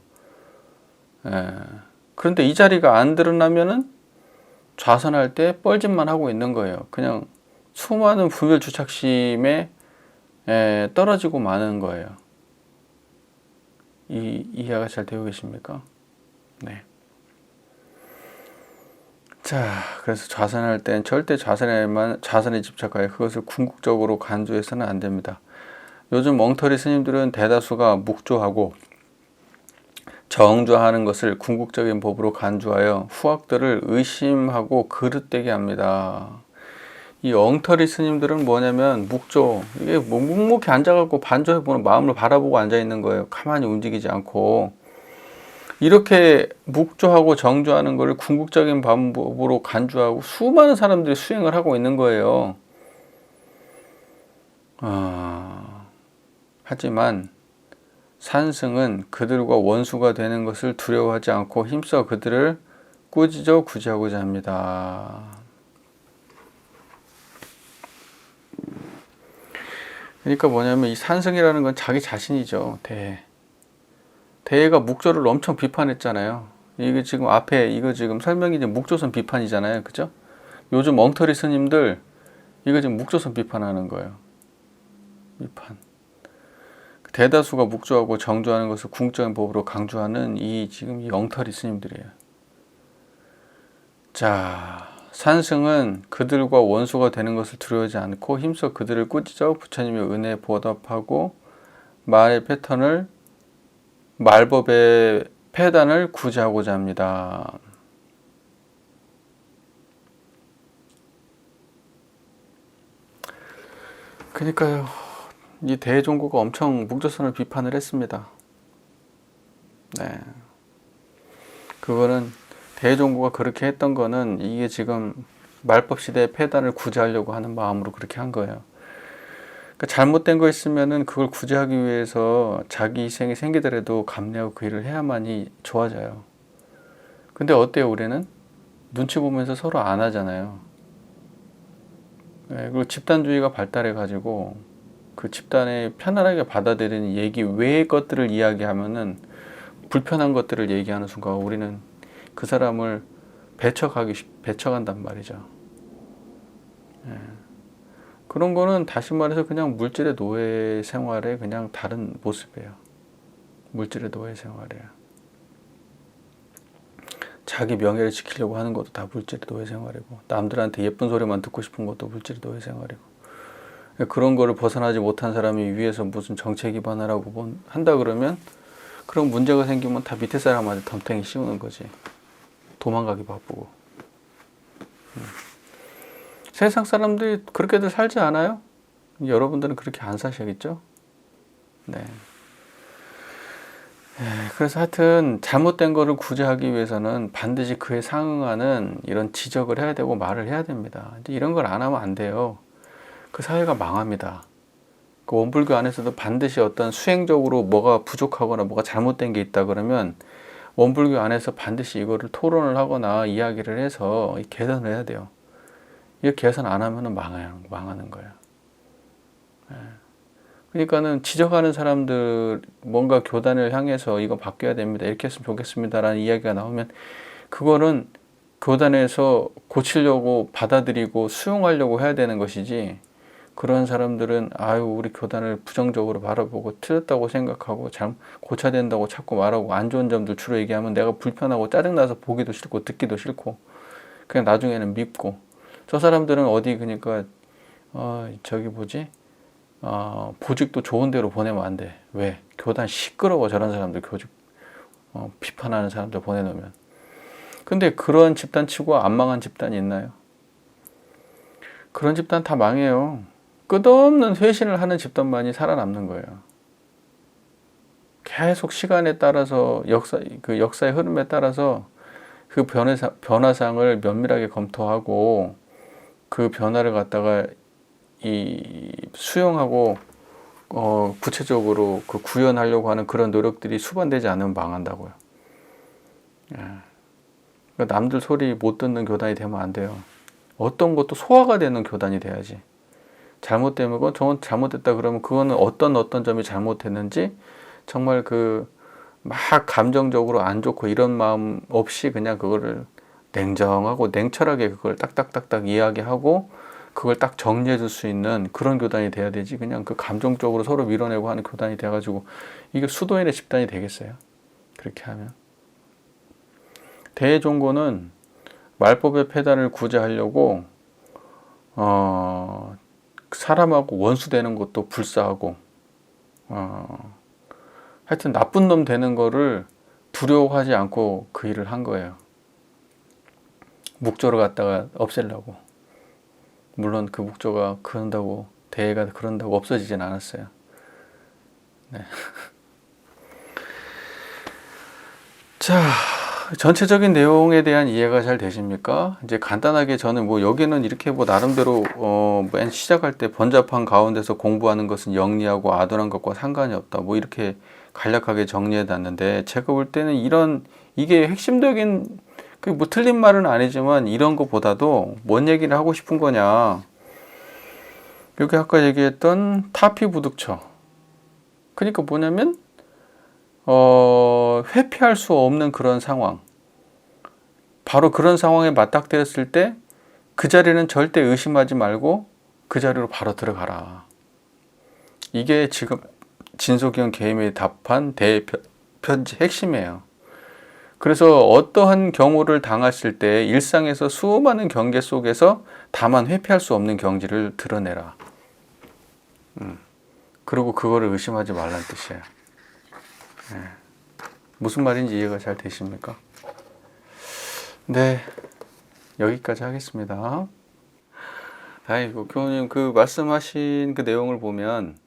그런데 이 자리가 안 드러나면은 좌선할 때 뻘짓만 하고 있는 거예요. 그냥 수많은 분별 주착심에 떨어지고 마는 거예요. 이해가 잘 되고 계십니까? 네. 자, 그래서 좌선할 땐 절대 좌선에 집착하여 그것을 궁극적으로 간주해서는 안 됩니다. 요즘 엉터리 스님들은 대다수가 묵조하고 정조하는 것을 궁극적인 법으로 간주하여 후학들을 의심하고 그릇되게 합니다. 이 엉터리 스님들은 뭐냐면 묵조, 이게 묵묵히 앉아갖고 반조해보는 마음을 바라보고 앉아있는 거예요. 가만히 움직이지 않고. 이렇게 묵조하고 정조하는 것을 궁극적인 방법으로 간주하고 수많은 사람들이 수행을 하고 있는 거예요. 하지만 산승은 그들과 원수가 되는 것을 두려워하지 않고 힘써 그들을 꾸짖어 구제하고자 합니다. 그러니까 뭐냐면 이 산승이라는 건 자기 자신이죠. 대해가 묵조를 엄청 비판했잖아요. 이게 지금 앞에 이거 지금 설명이 이제 묵조선 비판이잖아요. 그죠? 요즘 엉터리 스님들 이거 지금 묵조선 비판하는 거예요. 비판. 대다수가 묵조하고 정조하는 것을 궁극적인 법으로 강조하는 이 지금 이 엉터리 스님들이에요. 자, 산승은 그들과 원수가 되는 것을 두려워하지 않고 힘써 그들을 꾸짖어 부처님의 은혜에 보답하고 말의 패턴을 말법의 폐단을 구제하고자 합니다. 그러니까요, 이 대종고가 엄청 묵조선을 비판을 했습니다. 네, 그거는 대종고가 그렇게 했던 거는 이게 지금 말법 시대의 폐단을 구제하려고 하는 마음으로 그렇게 한 거예요. 그러니까 잘못된 거 있으면은 그걸 구제하기 위해서 자기 희생이 생기더라도 감내하고 그 일을 해야만이 좋아져요. 근데 어때요, 우리는? 눈치 보면서 서로 안 하잖아요. 네, 그리고 집단주의가 발달해가지고 그 집단에 편안하게 받아들이는 얘기 외의 것들을 이야기하면은 불편한 것들을 얘기하는 순간 우리는 그 사람을 배척한단 말이죠. 네. 그런 거는 다시 말해서 그냥 물질의 노예 생활의 그냥 다른 모습이에요. 물질의 노예 생활이에요. 자기 명예를 지키려고 하는 것도 다 물질의 노예 생활이고, 남들한테 예쁜 소리만 듣고 싶은 것도 물질의 노예 생활이고, 그런 거를 벗어나지 못한 사람이 위에서 무슨 정책 위반하라고 한다 그러면 그런 문제가 생기면 다 밑에 사람한테 덤탱이 씌우는 거지. 도망가기 바쁘고. 세상 사람들이 그렇게들 살지 않아요? 여러분들은 그렇게 안 사셔야겠죠? 네. 그래서 하여튼 잘못된 거를 구제하기 위해서는 반드시 그에 상응하는 이런 지적을 해야 되고 말을 해야 됩니다. 이제 이런 걸 안 하면 안 돼요. 그 사회가 망합니다. 그 원불교 안에서도 반드시 어떤 수행적으로 뭐가 부족하거나 뭐가 잘못된 게 있다 그러면 원불교 안에서 반드시 이거를 토론을 하거나 이야기를 해서 개선을 해야 돼요. 이거 개선 안 하면 망하는 거예요. 그러니까는 지적하는 사람들 뭔가 교단을 향해서 이거 바뀌어야 됩니다. 이렇게 했으면 좋겠습니다라는 이야기가 나오면 그거는 교단에서 고치려고 받아들이고 수용하려고 해야 되는 것이지, 그런 사람들은 아유 우리 교단을 부정적으로 바라보고 틀렸다고 생각하고 고쳐야 된다고 자꾸 말하고 안 좋은 점들 주로 얘기하면 내가 불편하고 짜증나서 보기도 싫고 듣기도 싫고 그냥 나중에는 밉고, 저 사람들은 어디 그러니까 저기 뭐지 보직도 좋은 데로 보내면 안 돼. 왜? 교단 시끄러워. 저런 사람들 교직 비판하는 사람들 보내놓으면. 근데 그런 집단 치고 안 망한 집단이 있나요? 그런 집단 다 망해요. 끝없는 회신을 하는 집단만이 살아남는 거예요. 계속 시간에 따라서 역사의 흐름에 따라서 그 변화상을 면밀하게 검토하고 그 변화를 갖다가 수용하고 구체적으로 그 구현하려고 하는 그런 노력들이 수반되지 않으면 망한다고요. 그러니까 남들 소리 못 듣는 교단이 되면 안 돼요. 어떤 것도 소화가 되는 교단이 돼야지. 잘못되면 저건 잘못됐다 그러면 그거는 어떤 점이 잘못됐는지 정말 막 감정적으로 안 좋고 이런 마음 없이 그냥 그거를 냉정하고 냉철하게 그걸 딱딱딱딱 이야기하고 그걸 딱 정리해 줄 수 있는 그런 교단이 돼야 되지, 그냥 그 감정적으로 서로 밀어내고 하는 교단이 돼가지고 이게 수도인의 집단이 되겠어요? 그렇게 하면. 대종고는 말법의 폐단을 구제하려고 사람하고 원수되는 것도 불사하고 하여튼 나쁜 놈 되는 거를 두려워하지 않고 그 일을 한 거예요. 묵조를 갖다가 없애려고. 물론 그 묵조가 그런다고 대회가 그런다고 없어지진 않았어요. 네. 자, 전체적인 내용에 대한 이해가 잘 되십니까? 이제 간단하게 저는 여기는 이렇게 나름대로 맨 시작할 때 번잡한 가운데서 공부하는 것은 영리하고 아둔한 것과 상관이 없다. 이렇게 간략하게 정리해 놨는데, 제가 볼 때는 이게 핵심적인 틀린 말은 아니지만 이런 것보다도 뭔 얘기를 하고 싶은 거냐. 여기 아까 얘기했던 타피부득처. 그러니까 뭐냐면 회피할 수 없는 그런 상황. 바로 그런 상황에 맞닥뜨렸을 때 그 자리는 절대 의심하지 말고 그 자리로 바로 들어가라. 이게 지금 진소기형 게임에 답한 대편지 핵심이에요. 그래서 어떠한 경우를 당했을 때 일상에서 수많은 경계 속에서 다만 회피할 수 없는 경지를 드러내라. 그리고 그거를 의심하지 말라는 뜻이에요. 네. 무슨 말인지 이해가 잘 되십니까? 네, 여기까지 하겠습니다. 아이고, 교우님 그 말씀하신 그 내용을 보면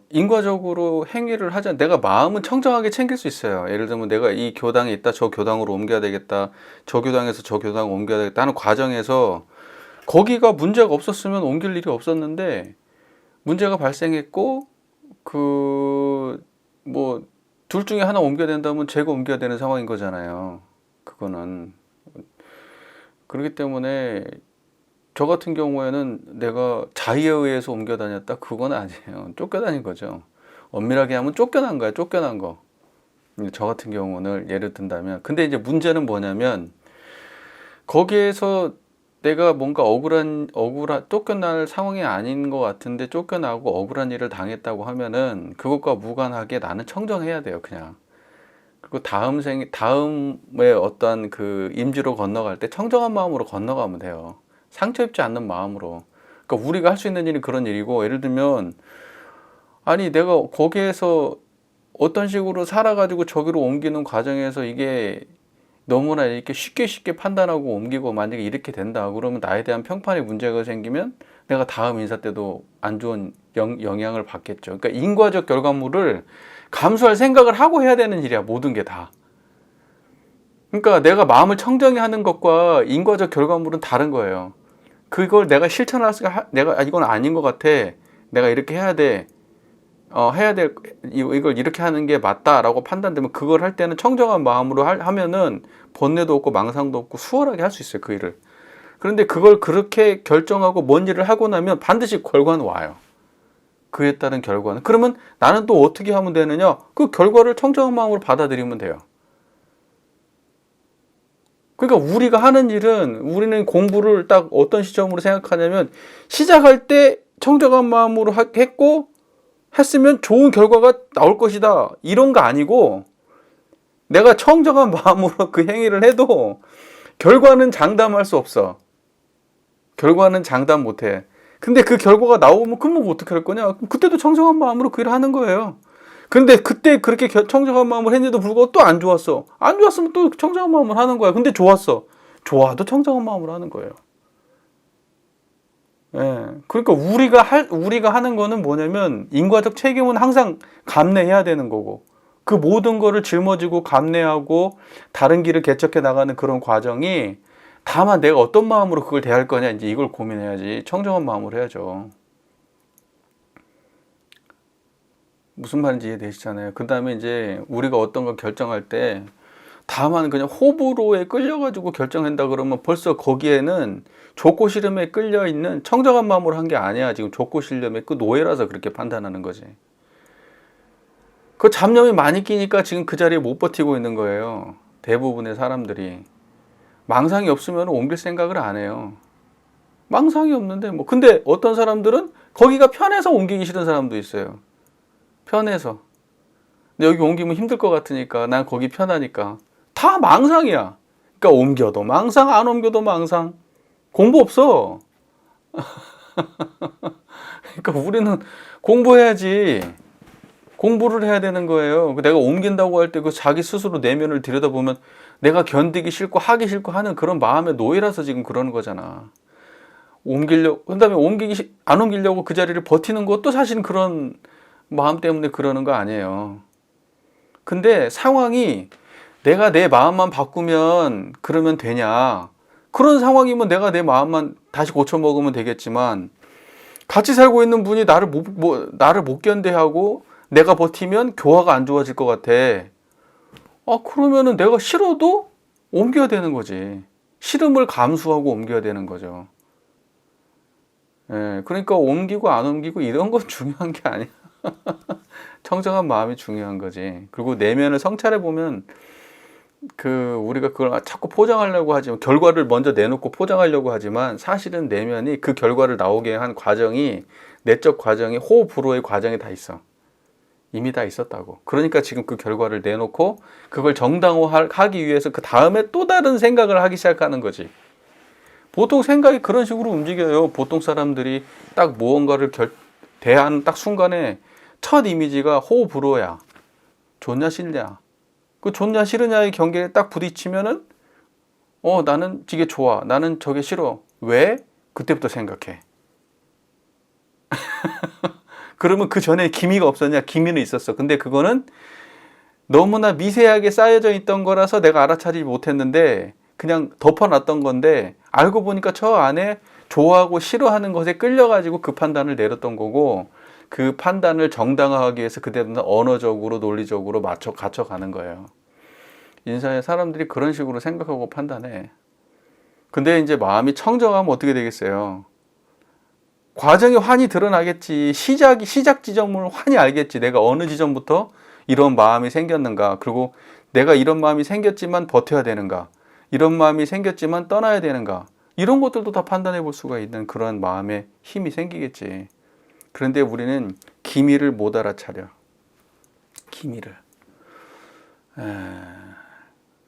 인과적으로 행위를 하자. 내가 마음은 청정하게 챙길 수 있어요. 예를 들면 내가 이 교당에 있다, 저 교당으로 옮겨야 되겠다, 저 교당에서 저 교당으로 옮겨야 되겠다 하는 과정에서 거기가 문제가 없었으면 옮길 일이 없었는데 문제가 발생했고 뭐 둘 중에 하나 옮겨야 된다면 제가 옮겨야 되는 상황인 거잖아요. 그거는. 그렇기 때문에 저 같은 경우에는 내가 자의에 의해서 옮겨 다녔다? 그건 아니에요. 쫓겨다닌 거죠. 엄밀하게 하면 쫓겨난 거야, 쫓겨난 거. 저 같은 경우는 예를 든다면. 근데 이제 문제는 뭐냐면 거기에서 내가 뭔가 쫓겨날 상황이 아닌 것 같은데 쫓겨나고 억울한 일을 당했다고 하면은 그것과 무관하게 나는 청정해야 돼요, 그냥. 그리고 다음에 어떤 그 임지로 건너갈 때 청정한 마음으로 건너가면 돼요. 상처 입지 않는 마음으로. 그러니까 우리가 할 수 있는 일이 그런 일이고, 예를 들면 아니 내가 거기에서 어떤 식으로 살아가지고 저기로 옮기는 과정에서 이게 너무나 이렇게 쉽게 판단하고 옮기고 만약에 이렇게 된다 그러면 나에 대한 평판에 문제가 생기면 내가 다음 인사 때도 안 좋은 영향을 받겠죠. 그러니까 인과적 결과물을 감수할 생각을 하고 해야 되는 일이야, 모든 게 다. 그러니까 내가 마음을 청정히 하는 것과 인과적 결과물은 다른 거예요. 그걸 내가 실천할 수가, 내가 이건 아닌 것 같아, 내가 이렇게 해야 돼, 이걸 이렇게 하는 게 맞다라고 판단되면 그걸 할 때는 청정한 마음으로 하면은 번뇌도 없고 망상도 없고 수월하게 할 수 있어요, 그 일을. 그런데 그걸 그렇게 결정하고 뭔 일을 하고 나면 반드시 결과는 와요. 그에 따른 결과는. 그러면 나는 또 어떻게 하면 되느냐? 그 결과를 청정한 마음으로 받아들이면 돼요. 그러니까 우리가 하는 일은, 우리는 공부를 딱 어떤 시점으로 생각하냐면 시작할 때 청정한 마음으로 했으면 좋은 결과가 나올 것이다, 이런 거 아니고, 내가 청정한 마음으로 그 행위를 해도 결과는 장담할 수 없어. 결과는 장담 못해. 근데 그 결과가 나오면 그럼 어떻게 할 거냐? 그때도 청정한 마음으로 그 일을 하는 거예요. 근데 그때 그렇게 청정한 마음을 했는데도 불구하고 또 안 좋았어. 안 좋았으면 또 청정한 마음을 하는 거야. 근데 좋았어. 좋아도 청정한 마음으로 하는 거예요. 예. 그러니까 우리가 하는 거는 뭐냐면 인과적 책임은 항상 감내해야 되는 거고, 그 모든 거를 짊어지고 감내하고 다른 길을 개척해 나가는 그런 과정이, 다만 내가 어떤 마음으로 그걸 대할 거냐, 이제 이걸 고민해야지. 청정한 마음으로 해야죠. 무슨 말인지 이해되시잖아요. 그 다음에 이제 우리가 어떤 걸 결정할 때 다만 그냥 호불호에 끌려가지고 결정한다 그러면 벌써 거기에는 좁고 싫음에 끌려 있는, 청정한 마음으로 한 게 아니야. 지금 좁고 싫음의 그 노예라서 그렇게 판단하는 거지. 그 잡념이 많이 끼니까 지금 그 자리에 못 버티고 있는 거예요, 대부분의 사람들이. 망상이 없으면 옮길 생각을 안 해요. 망상이 없는데 뭐. 근데 어떤 사람들은 거기가 편해서 옮기기 싫은 사람도 있어요. 편해서. 근데 여기 옮기면 힘들 것 같으니까, 난 거기 편하니까. 다 망상이야. 그러니까 옮겨도 망상, 안 옮겨도 망상. 공부 없어. 그러니까 우리는 공부해야지. 공부를 해야 되는 거예요. 내가 옮긴다고 할 때 그 자기 스스로 내면을 들여다보면 내가 견디기 싫고 하기 싫고 하는 그런 마음의 노예라서 지금 그러는 거잖아. 그다음에 안 옮기려고 그 자리를 버티는 것도 사실 그런 마음 때문에 그러는 거 아니에요. 근데 상황이 내가 내 마음만 바꾸면 그러면 되냐? 그런 상황이면 내가 내 마음만 다시 고쳐 먹으면 되겠지만, 같이 살고 있는 분이 나를 못 견뎌하고 내가 버티면 교화가 안 좋아질 것 같아. 그러면은 내가 싫어도 옮겨야 되는 거지. 싫음을 감수하고 옮겨야 되는 거죠. 예, 그러니까 옮기고 안 옮기고 이런 건 중요한 게 아니야. 청정한 마음이 중요한 거지. 그리고 내면을 성찰해 보면 우리가 그걸 자꾸 포장하려고 하지만 결과를 먼저 내놓고 포장하려고 하지만 사실은 내면이 그 결과를 나오게 한 과정이 내적 과정이 호불호의 과정이 다 있어. 이미 다 있었다고. 그러니까 지금 그 결과를 내놓고 그걸 정당화하기 위해서 그 다음에 또 다른 생각을 하기 시작하는 거지. 보통 생각이 그런 식으로 움직여요. 보통 사람들이 딱 무언가를 대한 딱 순간에 첫 이미지가 호불호야. 좋냐 싫냐. 그 좋냐 싫으냐의 경계에 딱 부딪히면은 나는 이게 좋아. 나는 저게 싫어. 왜? 그때부터 생각해. 그러면 그 전에 기미가 없었냐? 기미는 있었어. 근데 그거는 너무나 미세하게 쌓여져 있던 거라서 내가 알아차리지 못했는데 그냥 덮어놨던 건데 알고 보니까 저 안에 좋아하고 싫어하는 것에 끌려가지고 그 판단을 내렸던 거고 그 판단을 정당화하기 위해서 그때부터 언어적으로 논리적으로 갖춰가는 거예요. 인생의 사람들이 그런 식으로 생각하고 판단해. 근데 이제 마음이 청정하면 어떻게 되겠어요? 과정이 환히 드러나겠지. 시작 지점을 환히 알겠지. 내가 어느 지점부터 이런 마음이 생겼는가. 그리고 내가 이런 마음이 생겼지만 버텨야 되는가. 이런 마음이 생겼지만 떠나야 되는가. 이런 것들도 다 판단해 볼 수가 있는 그런 마음의 힘이 생기겠지. 그런데 우리는 기미를 못 알아차려. 기미를.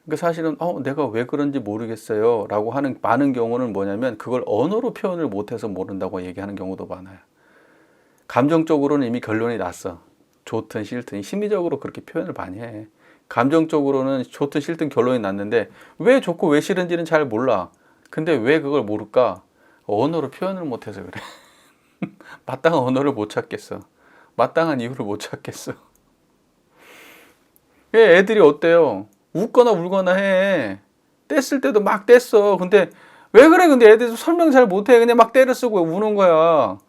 그 사실은 내가 왜 그런지 모르겠어요 라고 하는 많은 경우는 뭐냐면 그걸 언어로 표현을 못해서 모른다고 얘기하는 경우도 많아요. 감정적으로는 이미 결론이 났어. 좋든 싫든 심리적으로 그렇게 표현을 많이 해. 감정적으로는 좋든 싫든 결론이 났는데 왜 좋고 왜 싫은지는 잘 몰라. 근데 왜 그걸 모를까? 언어로 표현을 못해서 그래. 마땅한 언어를 못 찾겠어. 마땅한 이유를 못 찾겠어. 애들이 어때요? 웃거나 울거나 해. 뗐을 때도 막 뗐어. 근데 왜 그래? 근데 애들도 설명 잘 못해. 그냥 막 때려 쓰고 우는 거야.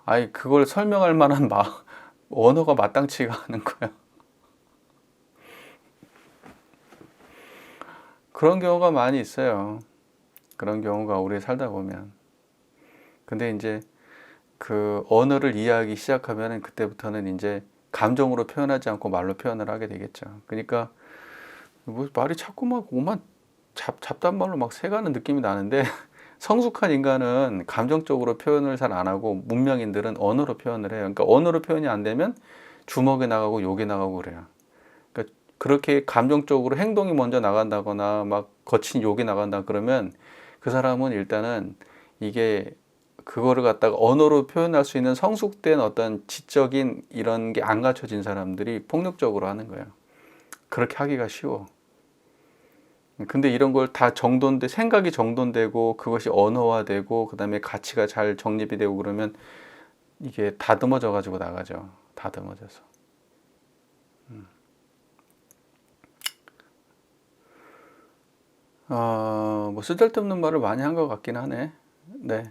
아이, 그걸 설명할 만한 언어가 마땅치가 않은 거야. 그런 경우가 많이 있어요. 그런 경우가 오래 살다 보면. 근데 이제 그 언어를 이해하기 시작하면은 그때부터는 이제 감정으로 표현하지 않고 말로 표현을 하게 되겠죠. 그러니까 뭐 말이 자꾸 막 오만 잡단 말로 막 새가는 느낌이 나는데 성숙한 인간은 감정적으로 표현을 잘 안 하고 문명인들은 언어로 표현을 해요. 그러니까 언어로 표현이 안 되면 주먹에 나가고 욕에 나가고 그래요. 그러니까 그렇게 감정적으로 행동이 먼저 나간다거나 막 거친 욕이 나간다 그러면 그 사람은 일단은 이게 그거를 갖다가 언어로 표현할 수 있는 성숙된 어떤 지적인 이런 게 안 갖춰진 사람들이 폭력적으로 하는 거예요. 그렇게 하기가 쉬워. 근데 이런 걸 다 생각이 정돈되고 그것이 언어화되고 그 다음에 가치가 잘 정립이 되고 그러면 이게 다듬어져 가지고 나가죠. 다듬어져서. 뭐 쓰잘데없는 말을 많이 한 것 같긴 하네. 네.